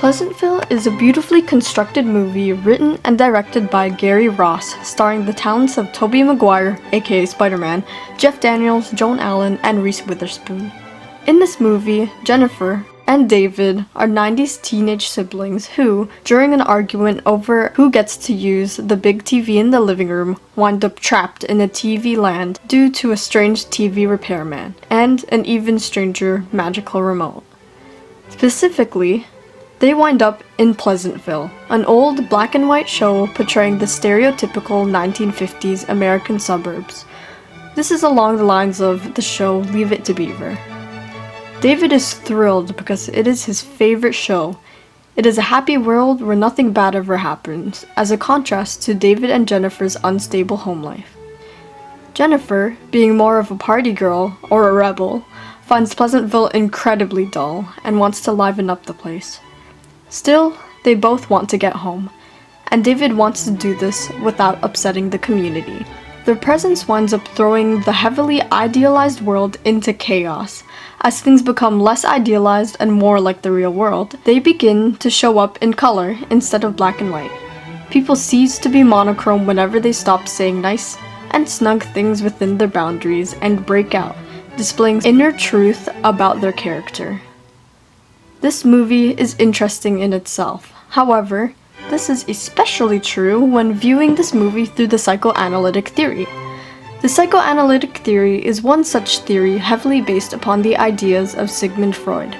Pleasantville is a beautifully constructed movie written and directed by Gary Ross, starring the talents of Tobey Maguire, aka Spider-Man, Jeff Daniels, Joan Allen, and Reese Witherspoon. In this movie, Jennifer and David are 90s teenage siblings who, during an argument over who gets to use the big TV in the living room, wind up trapped in a TV land due to a strange TV repairman and an even stranger magical remote. Specifically, they wind up in Pleasantville, an old black and white show portraying the stereotypical 1950s American suburbs. This is along the lines of the show Leave It to Beaver. David is thrilled because it is his favorite show. It is a happy world where nothing bad ever happens, as a contrast to David and Jennifer's unstable home life. Jennifer, being more of a party girl, or a rebel, finds Pleasantville incredibly dull and wants to liven up the place. Still, they both want to get home, and David wants to do this without upsetting the community. Their presence winds up throwing the heavily idealized world into chaos. As things become less idealized and more like the real world, they begin to show up in color instead of black and white. People cease to be monochrome whenever they stop saying nice and snug things within their boundaries and break out, displaying inner truth about their character. This movie is interesting in itself. However, this is especially true when viewing this movie through the psychoanalytic theory. The psychoanalytic theory is one such theory heavily based upon the ideas of Sigmund Freud.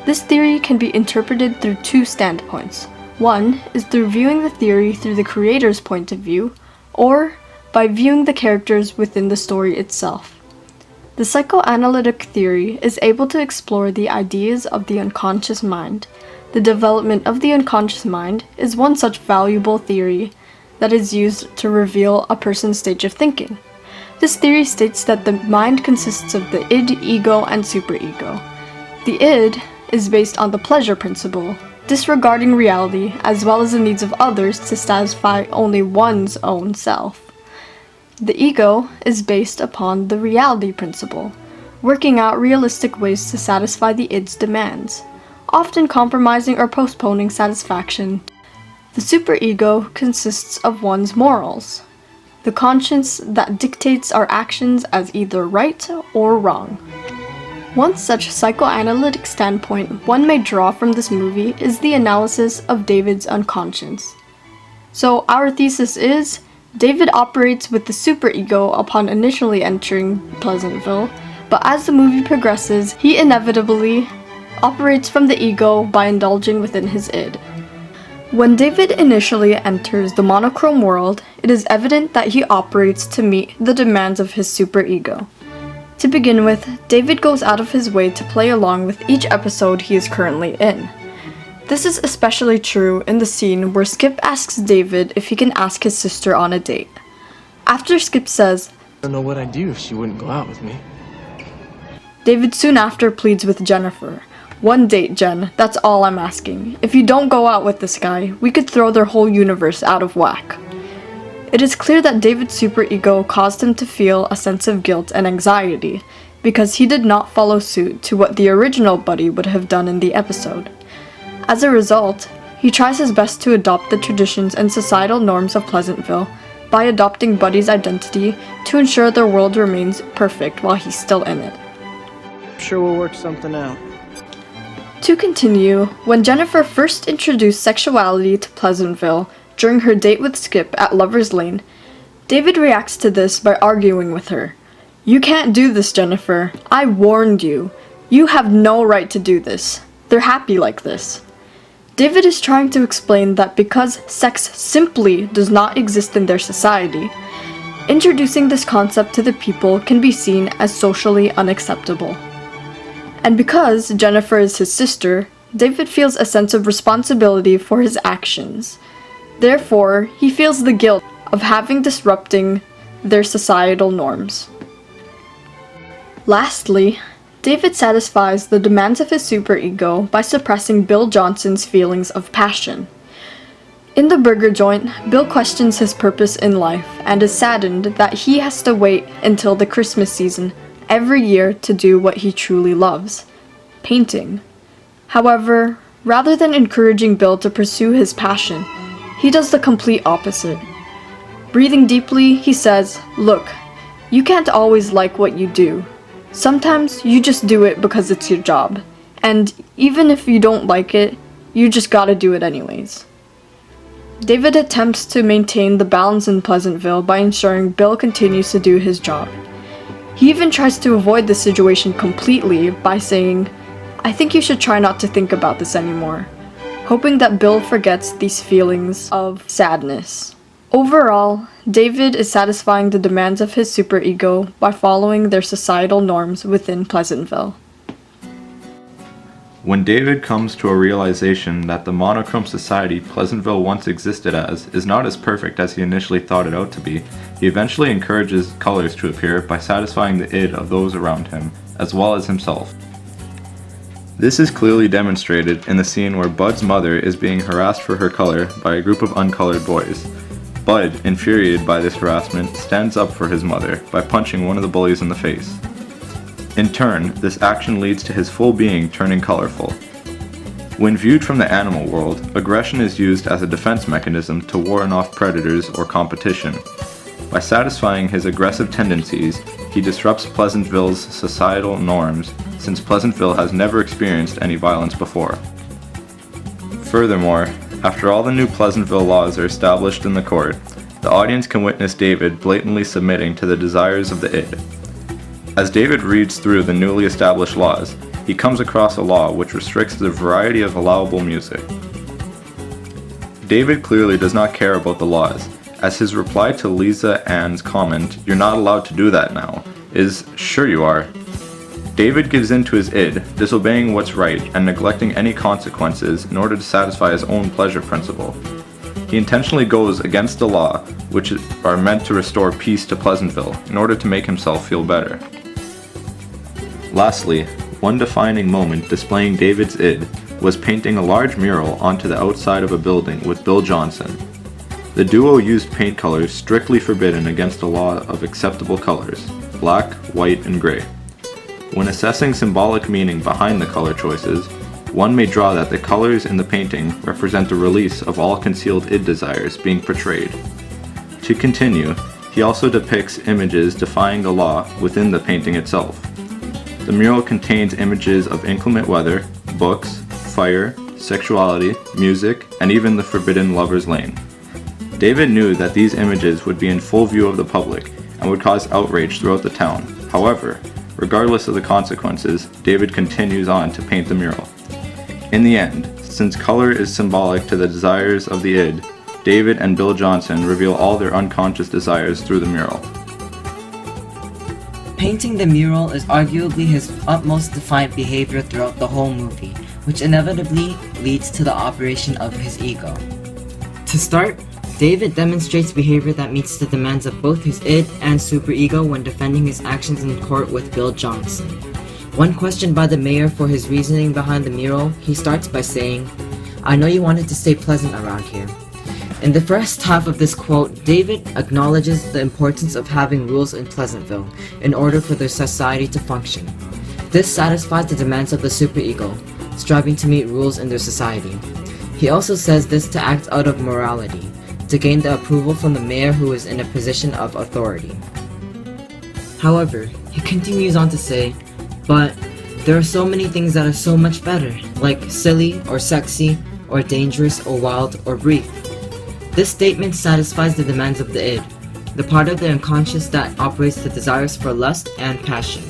This theory can be interpreted through two standpoints. One is through viewing the theory through the creator's point of view, or by viewing the characters within the story itself. The psychoanalytic theory is able to explore the ideas of the unconscious mind. The development of the unconscious mind is one such valuable theory that is used to reveal a person's stage of thinking. This theory states that the mind consists of the id, ego, and superego. The id is based on the pleasure principle, disregarding reality as well as the needs of others to satisfy only one's own self. The ego is based upon the reality principle, working out realistic ways to satisfy the id's demands, often compromising or postponing satisfaction. The superego consists of one's morals, the conscience that dictates our actions as either right or wrong. One such psychoanalytic standpoint one may draw from this movie is the analysis of David's unconscious. So our thesis is, David operates with the superego upon initially entering Pleasantville, but as the movie progresses, he inevitably operates from the ego by indulging within his id. When David initially enters the monochrome world, it is evident that he operates to meet the demands of his superego. To begin with, David goes out of his way to play along with each episode he is currently in. This is especially true in the scene where Skip asks David if he can ask his sister on a date. After Skip says, I don't know what I'd do if she wouldn't go out with me. David soon after pleads with Jennifer. One date, Jen, that's all I'm asking. If you don't go out with this guy, we could throw their whole universe out of whack. It is clear that David's superego caused him to feel a sense of guilt and anxiety, because he did not follow suit to what the original Buddy would have done in the episode. As a result, he tries his best to adopt the traditions and societal norms of Pleasantville by adopting Buddy's identity to ensure their world remains perfect while he's still in it. I'm sure we'll work something out. To continue, when Jennifer first introduced sexuality to Pleasantville during her date with Skip at Lover's Lane, David reacts to this by arguing with her. "You can't do this, Jennifer. I warned you. You have no right to do this. They're happy like this." David is trying to explain that because sex simply does not exist in their society, introducing this concept to the people can be seen as socially unacceptable. And because Jennifer is his sister, David feels a sense of responsibility for his actions. Therefore, he feels the guilt of having disrupting their societal norms. Lastly, David satisfies the demands of his superego by suppressing Bill Johnson's feelings of passion. In the burger joint, Bill questions his purpose in life and is saddened that he has to wait until the Christmas season every year to do what he truly loves, painting. However, Rather than encouraging Bill to pursue his passion, he does the complete opposite. Breathing deeply, he says, "Look, you can't always like what you do. Sometimes you just do it because it's your job. And even if you don't like it, you just gotta do it anyways." David attempts to maintain the balance in Pleasantville by ensuring Bill continues to do his job. He even tries to avoid the situation completely by saying, "I think you should try not to think about this anymore," hoping that Bill forgets these feelings of sadness. Overall, David is satisfying the demands of his superego by following their societal norms within Pleasantville. When David comes to a realization that the monochrome society Pleasantville once existed as is not as perfect as he initially thought it out to be, he eventually encourages colors to appear by satisfying the id of those around him, as well as himself. This is clearly demonstrated in the scene where Bud's mother is being harassed for her color by a group of uncolored boys. Bud, infuriated by this harassment, stands up for his mother by punching one of the bullies in the face. In turn, this action leads to his full being turning colorful. When viewed from the animal world, aggression is used as a defense mechanism to ward off predators or competition. By satisfying his aggressive tendencies, he disrupts Pleasantville's societal norms, since Pleasantville has never experienced any violence before. Furthermore, after all the new Pleasantville laws are established in the court, the audience can witness David blatantly submitting to the desires of the id. As David reads through the newly established laws, he comes across a law which restricts the variety of allowable music. David clearly does not care about the laws, as his reply to Lisa Ann's comment, "You're not allowed to do that now," is, "Sure you are." David gives in to his id, disobeying what's right and neglecting any consequences in order to satisfy his own pleasure principle. He intentionally goes against the law, which are meant to restore peace to Pleasantville, in order to make himself feel better. Lastly, one defining moment displaying David's id was painting a large mural onto the outside of a building with Bill Johnson. The duo used paint colors strictly forbidden against the law of acceptable colors, black, white, and gray. When assessing symbolic meaning behind the color choices, one may draw that the colors in the painting represent the release of all concealed id desires being portrayed. To continue, he also depicts images defying the law within the painting itself. The mural contains images of inclement weather, books, fire, sexuality, music, and even the forbidden lover's lane. David knew that these images would be in full view of the public and would cause outrage throughout the town. However, regardless of the consequences, David continues on to paint the mural. In the end, since color is symbolic to the desires of the id, David and Bill Johnson reveal all their unconscious desires through the mural. Painting the mural is arguably his utmost defiant behavior throughout the whole movie, which inevitably leads to the operation of his ego. To start, David demonstrates behavior that meets the demands of both his id and superego when defending his actions in court with Bill Johnson. When questioned by the mayor for his reasoning behind the mural, he starts by saying, "I know you wanted to stay pleasant around here." In the first half of this quote, David acknowledges the importance of having rules in Pleasantville in order for their society to function. This satisfies the demands of the superego, striving to meet rules in their society. He also says this to act out of morality, to gain the approval from the mayor who is in a position of authority. However, he continues on to say, "But there are so many things that are so much better, like silly or sexy or dangerous or wild or brief." This statement satisfies the demands of the id, the part of the unconscious that operates the desires for lust and passion.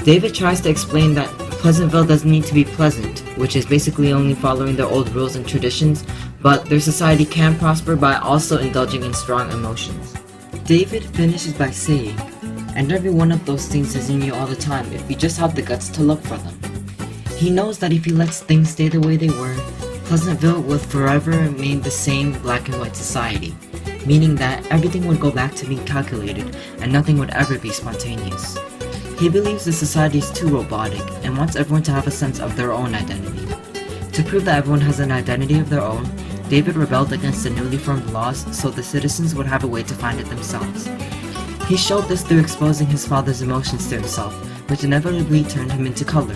David tries to explain that Pleasantville doesn't need to be pleasant, which is basically only following their old rules and traditions, but their society can prosper by also indulging in strong emotions. David finishes by saying, "And every one of those things is in you all the time if you just have the guts to look for them." He knows that if he lets things stay the way they were, Pleasantville will forever remain the same black and white society, meaning that everything would go back to being calculated and nothing would ever be spontaneous. He believes the society is too robotic and wants everyone to have a sense of their own identity. To prove that everyone has an identity of their own, David rebelled against the newly formed laws so the citizens would have a way to find it themselves. He showed this through exposing his father's emotions to himself, which inevitably turned him into color.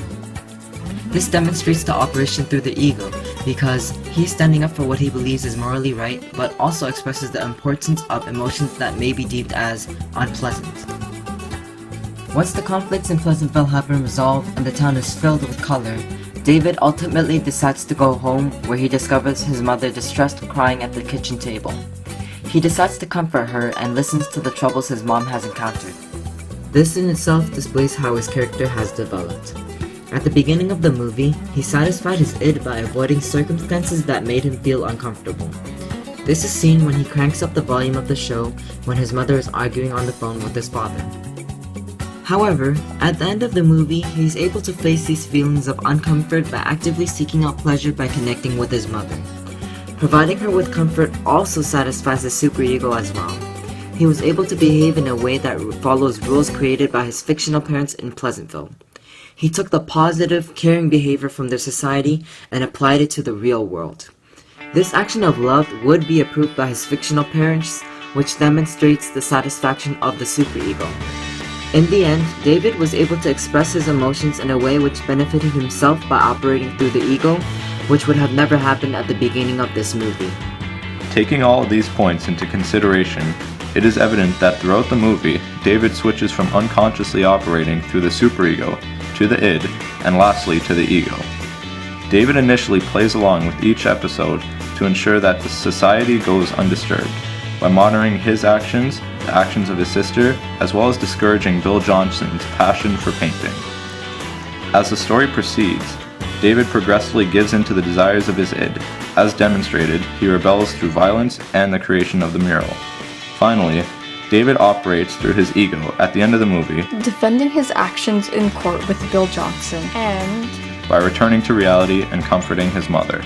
This demonstrates the operation through the ego, because he's standing up for what he believes is morally right, but also expresses the importance of emotions that may be deemed as unpleasant. Once the conflicts in Pleasantville have been resolved and the town is filled with color, David ultimately decides to go home, where he discovers his mother distressed crying at the kitchen table. He decides to comfort her and listens to the troubles his mom has encountered. This in itself displays how his character has developed. At the beginning of the movie, he satisfied his id by avoiding circumstances that made him feel uncomfortable. This is seen when he cranks up the volume of the show when his mother is arguing on the phone with his father. However, at the end of the movie, he's able to face these feelings of uncomfort by actively seeking out pleasure by connecting with his mother. Providing her with comfort also satisfies his superego as well. He was able to behave in a way that follows rules created by his fictional parents in Pleasantville. He took the positive, caring behavior from their society and applied it to the real world. This action of love would be approved by his fictional parents, which demonstrates the satisfaction of the superego. In the end, David was able to express his emotions in a way which benefited himself by operating through the ego, which would have never happened at the beginning of this movie. Taking all of these points into consideration, it is evident that throughout the movie, David switches from unconsciously operating through the superego to the id, and lastly to the ego. David initially plays along with each episode to ensure that the society goes undisturbed, by monitoring his actions, the actions of his sister, as well as discouraging Bill Johnson's passion for painting. As the story proceeds, David progressively gives in to the desires of his id. As demonstrated, he rebels through violence and the creation of the mural. Finally, David operates through his ego at the end of the movie, defending his actions in court with Bill Johnson, and by returning to reality and comforting his mother.